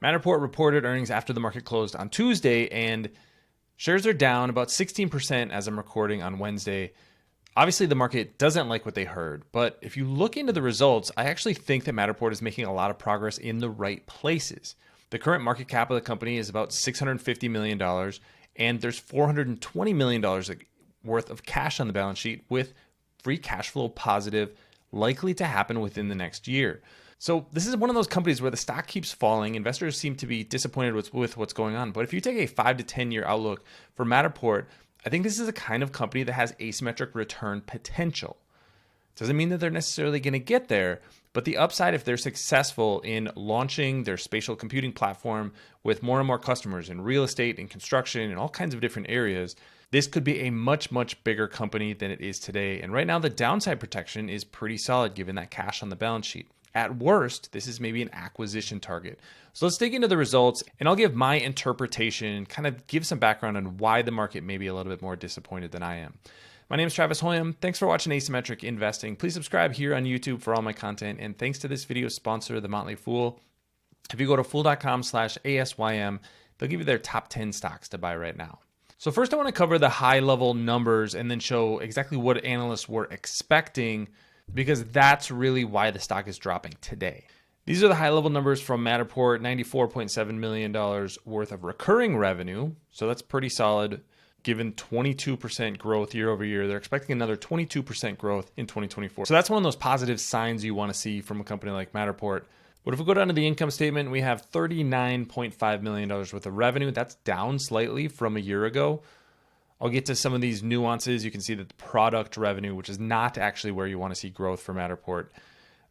Matterport reported earnings after the market closed on Tuesday, and shares are down about 16% as I'm recording on Wednesday. Obviously, the market doesn't like what they heard, but if you look into the results, I actually think that Matterport is making a lot of progress in the right places. The current market cap of the company is about $650 million, and there's $420 million worth of cash on the balance sheet with free cash flow positive likely to happen within the next year. So this is one of those companies where the stock keeps falling. Investors seem to be disappointed with what's going on. But if you take a 5 to 10 year outlook for Matterport, I think this is a kind of company that has asymmetric return potential. Doesn't mean that they're necessarily going to get there, but the upside, if they're successful in launching their spatial computing platform with more and more customers in real estate and construction and all kinds of different areas, this could be a much, much bigger company than it is today. And right now, the downside protection is pretty solid given that cash on the balance sheet. At worst, this is maybe an acquisition target. So let's dig into the results, and I'll give my interpretation, kind of give some background on why the market may be a little bit more disappointed than I am. My name is Travis Hoium. Thanks for watching Asymmetric Investing. Please subscribe here on YouTube for all my content, and thanks to this video sponsor, The Motley Fool. If you go to fool.com/ASYM, they'll give you their top 10 stocks to buy right now. So first I want to cover the high level numbers and then show exactly what analysts were expecting, because that's really why the stock is dropping today. These are the high level numbers from Matterport, $94.7 million worth of recurring revenue. So that's pretty solid given 22% growth year over year. They're expecting another 22% growth in 2024. So that's one of those positive signs you want to see from a company like Matterport. But if we go down to the income statement, we have $39.5 million worth of revenue. That's down slightly from a year ago. I'll get to some of these nuances. You can see that the product revenue, which is not actually where you want to see growth for Matterport,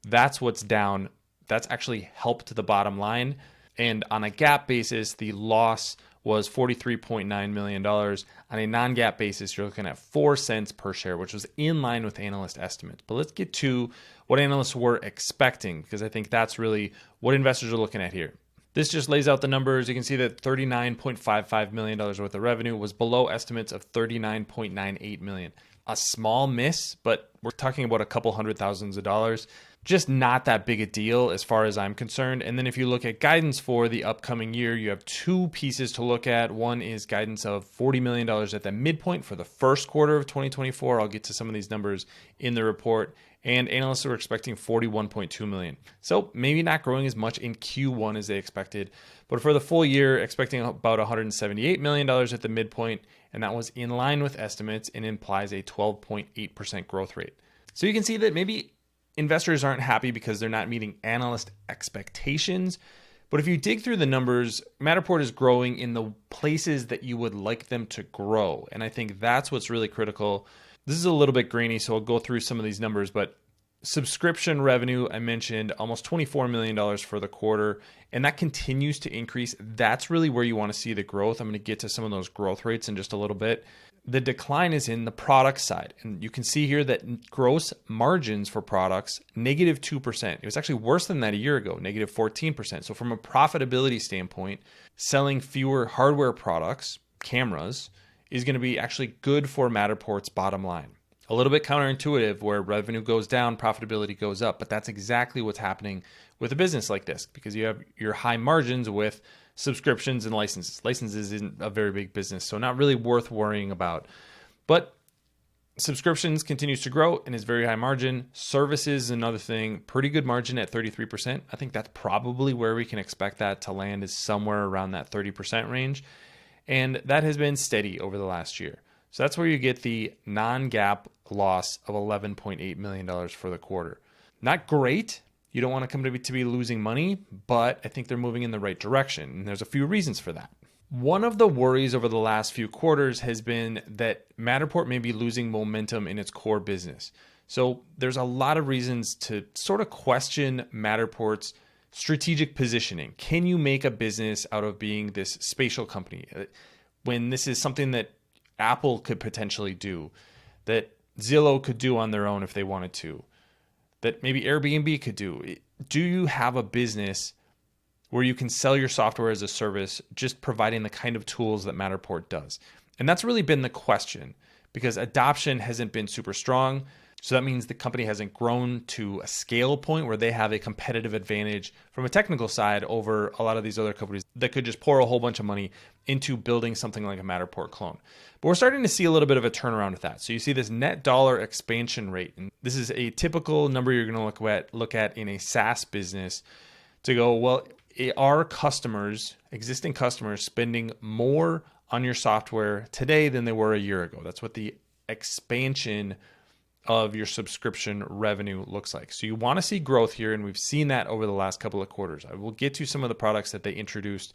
that's what's down. That's actually helped the bottom line. And on a GAAP basis, the loss was $43.9 million. On a non-GAAP basis, you're looking at 4 cents per share, which was in line with analyst estimates. But let's get to what analysts were expecting, because I think that's really what investors are looking at here. This just lays out the numbers. You can see that $39.55 million worth of revenue was below estimates of $39.98 million. A small miss, but we're talking about a couple $100,000s. Just not that big a deal as far as I'm concerned. And then if you look at guidance for the upcoming year, you have two pieces to look at. One is guidance of $40 million at the midpoint for the first quarter of 2024. I'll get to some of these numbers in the report. And analysts are expecting $41.2 million. So maybe not growing as much in Q1 as they expected. But for the full year, expecting about $178 million at the midpoint. And that was in line with estimates and implies a 12.8% growth rate. So you can see that maybe investors aren't happy because they're not meeting analyst expectations. But if you dig through the numbers, Matterport is growing in the places that you would like them to grow. And I think that's what's really critical. This is a little bit grainy, so I'll go through some of these numbers, but subscription revenue, I mentioned almost $24 million for the quarter, and that continues to increase. That's really where you want to see the growth. I'm going to get to some of those growth rates in just a little bit. The decline is in the product side, and you can see here that gross margins for products, -2%. It was actually worse than that a year ago, -14%. So from a profitability standpoint, selling fewer hardware products, cameras, is going to be actually good for Matterport's bottom line. A little bit counterintuitive where revenue goes down, profitability goes up, but that's exactly what's happening with a business like this because you have your high margins with subscriptions and licenses. Licenses isn't a very big business, so not really worth worrying about. But subscriptions continues to grow and is very high margin. Services is another thing, pretty good margin at 33%. I think that's probably where we can expect that to land, is somewhere around that 30% range. And that has been steady over the last year. So that's where you get the non-GAAP loss of $11.8 million for the quarter. Not great. You don't want a company to be losing money, but I think they're moving in the right direction. And there's a few reasons for that. One of the worries over the last few quarters has been that Matterport may be losing momentum in its core business. So there's a lot of reasons to sort of question Matterport's strategic positioning. Can you make a business out of being this spatial company when this is something that Apple could potentially do, that Zillow could do on their own if they wanted to, that maybe Airbnb could do? Do you have a business where you can sell your software as a service, just providing the kind of tools that Matterport does? And that's really been the question, because adoption hasn't been super strong. So that means the company hasn't grown to a scale point where they have a competitive advantage from a technical side over a lot of these other companies that could just pour a whole bunch of money into building something like a Matterport clone. But we're starting to see a little bit of a turnaround with that. So you see this net dollar expansion rate. And this is a typical number you're going to look at in a SaaS business to go, well, are customers, existing customers, spending more on your software today than they were a year ago? That's what the expansion of your subscription revenue looks like. So you want to see growth here, and we've seen that over the last couple of quarters. I will get to some of the products that they introduced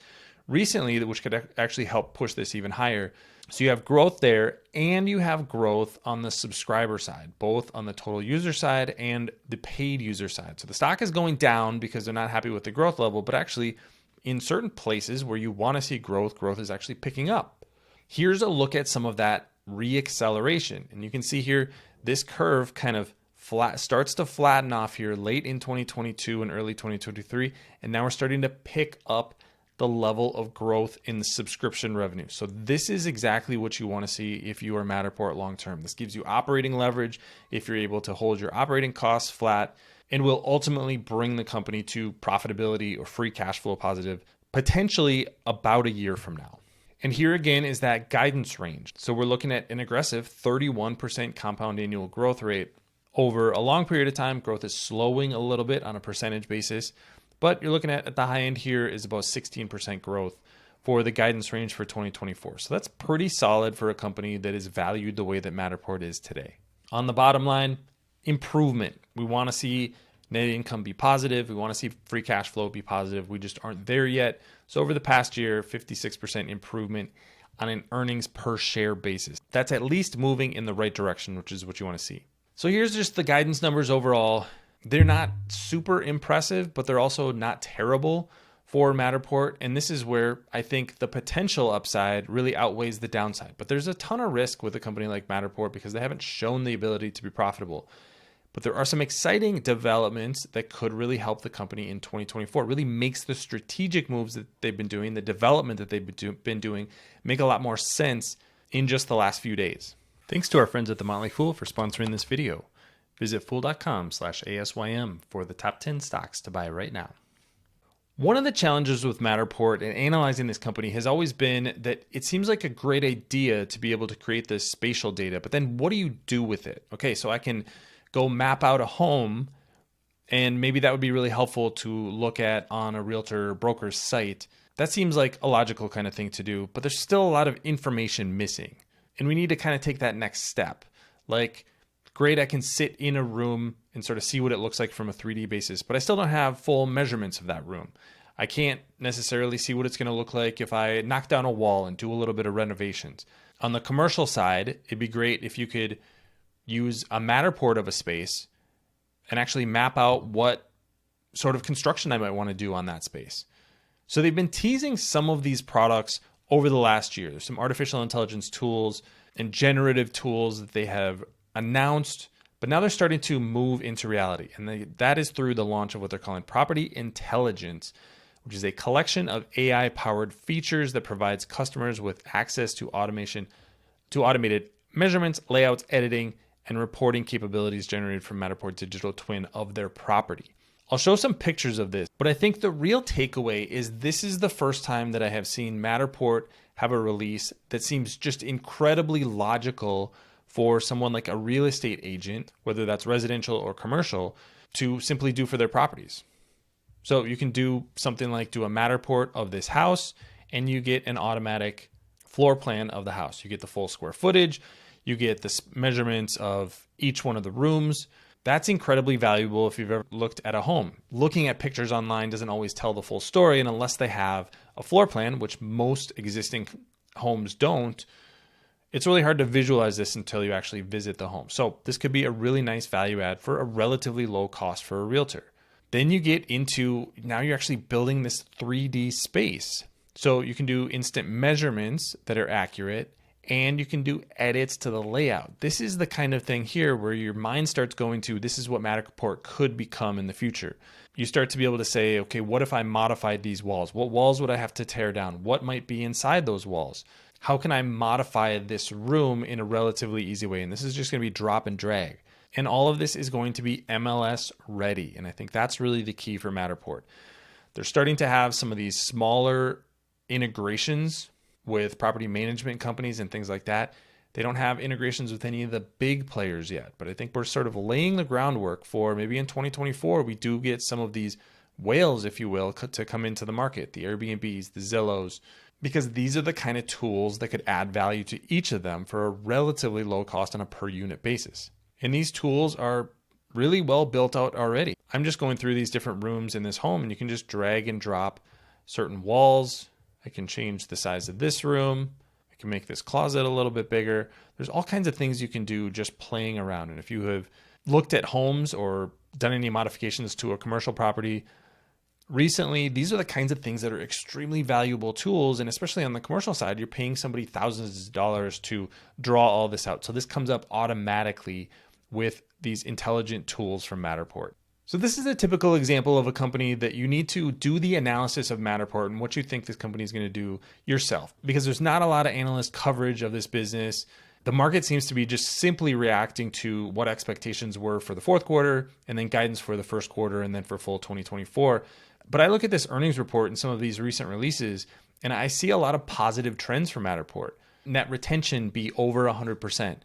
recently, which could actually help push this even higher. So you have growth there, and you have growth on the subscriber side, both on the total user side and the paid user side. So the stock is going down because they're not happy with the growth level, but actually in certain places where you want to see growth, growth is actually picking up. Here's a look at some of that re-acceleration. And you can see here, this curve kind of starts to flatten off here late in 2022 and early 2023. And now we're starting to pick up the level of growth in the subscription revenue. So this is exactly what you want to see if you are Matterport long-term. This gives you operating leverage if you're able to hold your operating costs flat, and will ultimately bring the company to profitability or free cash flow positive, potentially about a year from now. And here again is that guidance range. So we're looking at an aggressive 31% compound annual growth rate. Over a long period of time, growth is slowing a little bit on a percentage basis, but you're looking at the high end here is about 16% growth for the guidance range for 2024. So that's pretty solid for a company that is valued the way that Matterport is today. On the bottom line, improvement. We want to see net income be positive. We want to see free cash flow be positive. We just aren't there yet. So over the past year, 56% improvement on an earnings per share basis. That's at least moving in the right direction, which is what you want to see. So here's just the guidance numbers overall. They're not super impressive, but they're also not terrible for Matterport. And this is where I think the potential upside really outweighs the downside. But there's a ton of risk with a company like Matterport because they haven't shown the ability to be profitable. But there are some exciting developments that could really help the company in 2024. It really makes the strategic moves that they've been doing, the development that they've been doing, make a lot more sense in just the last few days. Thanks to our friends at The Motley Fool for sponsoring this video. Visit fool.com/ASYM for the top 10 stocks to buy right now. One of the challenges with Matterport and analyzing this company has always been that it seems like a great idea to be able to create this spatial data, but then what do you do with it? Okay, so I can go map out a home, and maybe that would be really helpful to look at on a realtor or broker's site. That seems like a logical kind of thing to do, but there's still a lot of information missing. And we need to kind of take that next step. Like, great, I can sit in a room and sort of see what it looks like from a 3D basis, but I still don't have full measurements of that room. I can't necessarily see what it's going to look like if I knock down a wall and do a little bit of renovations. On the commercial side, it'd be great if you could use a Matterport of a space and actually map out what sort of construction I might want to do on that space. So they've been teasing some of these products over the last year. There's some artificial intelligence tools and generative tools that they have announced, but now they're starting to move into reality. And that is through the launch of what they're calling Property Intelligence, which is a collection of AI-powered features that provides customers with access to automated measurements, layouts, editing, and reporting capabilities generated from Matterport digital twin of their property. I'll show some pictures of this, but I think the real takeaway is this is the first time that I have seen Matterport have a release that seems just incredibly logical for someone like a real estate agent, whether that's residential or commercial, to simply do for their properties. So you can do something like do a Matterport of this house, and you get an automatic floor plan of the house. You get the full square footage, you get the measurements of each one of the rooms. That's incredibly valuable if you've ever looked at a home. Looking at pictures online doesn't always tell the full story, and unless they have a floor plan, which most existing homes don't, it's really hard to visualize this until you actually visit the home. So this could be a really nice value add for a relatively low cost for a realtor. Then you get into, now you're actually building this 3D space. So you can do instant measurements that are accurate, and you can do edits to the layout. This is the kind of thing here where your mind starts going to, this is what Matterport could become in the future. You start to be able to say, okay, what if I modified these walls? What walls would I have to tear down? What might be inside those walls? How can I modify this room in a relatively easy way? And this is just going to be drop and drag. And all of this is going to be MLS ready. And I think that's really the key for Matterport. They're starting to have some of these smaller integrations with property management companies and things like that. They don't have integrations with any of the big players yet, but I think we're sort of laying the groundwork for maybe in 2024, we do get some of these whales, if you will, to come into the market, the Airbnbs, the Zillows, because these are the kind of tools that could add value to each of them for a relatively low cost on a per unit basis. And these tools are really well built out already. I'm just going through these different rooms in this home, and you can just drag and drop certain walls. I can change the size of this room. I can make this closet a little bit bigger. There's all kinds of things you can do just playing around. And if you have looked at homes or done any modifications to a commercial property recently, these are the kinds of things that are extremely valuable tools. And especially on the commercial side, you're paying somebody thousands of dollars to draw all this out. So this comes up automatically with these intelligent tools from Matterport. So this is a typical example of a company that you need to do the analysis of Matterport and what you think this company is going to do yourself, because there's not a lot of analyst coverage of this business. The market seems to be just simply reacting to what expectations were for the fourth quarter and then guidance for the first quarter and then for full 2024. But I look at this earnings report and some of these recent releases, and I see a lot of positive trends for Matterport. Net retention be over 100%.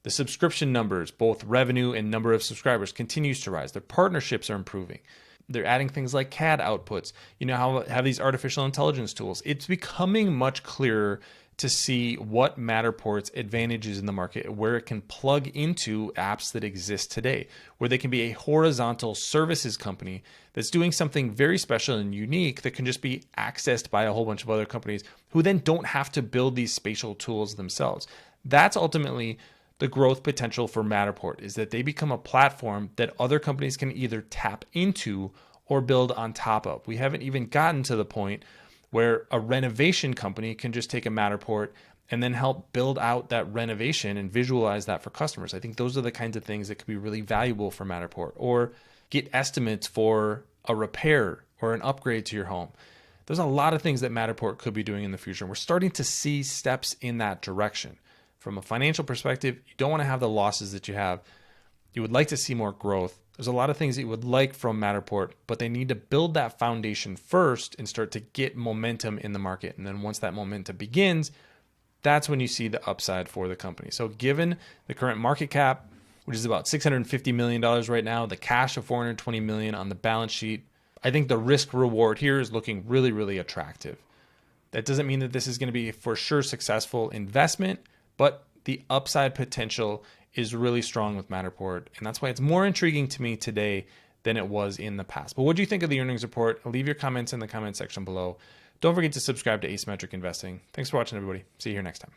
The subscription numbers, both revenue and number of subscribers, continues to rise. Their partnerships are improving. They're adding things like CAD outputs. You know, have these artificial intelligence tools. It's becoming much clearer to see what Matterport's advantages in the market, where it can plug into apps that exist today, where they can be a horizontal services company that's doing something very special and unique that can just be accessed by a whole bunch of other companies who then don't have to build these spatial tools themselves. That's ultimately the growth potential for Matterport, is that they become a platform that other companies can either tap into or build on top of. We haven't even gotten to the point where a renovation company can just take a Matterport and then help build out that renovation and visualize that for customers. I think those are the kinds of things that could be really valuable for Matterport, or get estimates for a repair or an upgrade to your home. There's a lot of things that Matterport could be doing in the future. And we're starting to see steps in that direction. From a financial perspective, you don't want to have the losses that you have. You would like to see more growth. There's a lot of things that you would like from Matterport, but they need to build that foundation first and start to get momentum in the market. And then once that momentum begins, that's when you see the upside for the company. So given the current market cap, which is about $650 million right now, the cash of $420 million on the balance sheet, I think the risk reward here is looking really, really attractive. That doesn't mean that this is going to be a for sure successful investment, but the upside potential is really strong with Matterport. And that's why it's more intriguing to me today than it was in the past. But what do you think of the earnings report? Leave your comments in the comment section below. Don't forget to subscribe to Asymmetric Investing. Thanks for watching, everybody. See you here next time.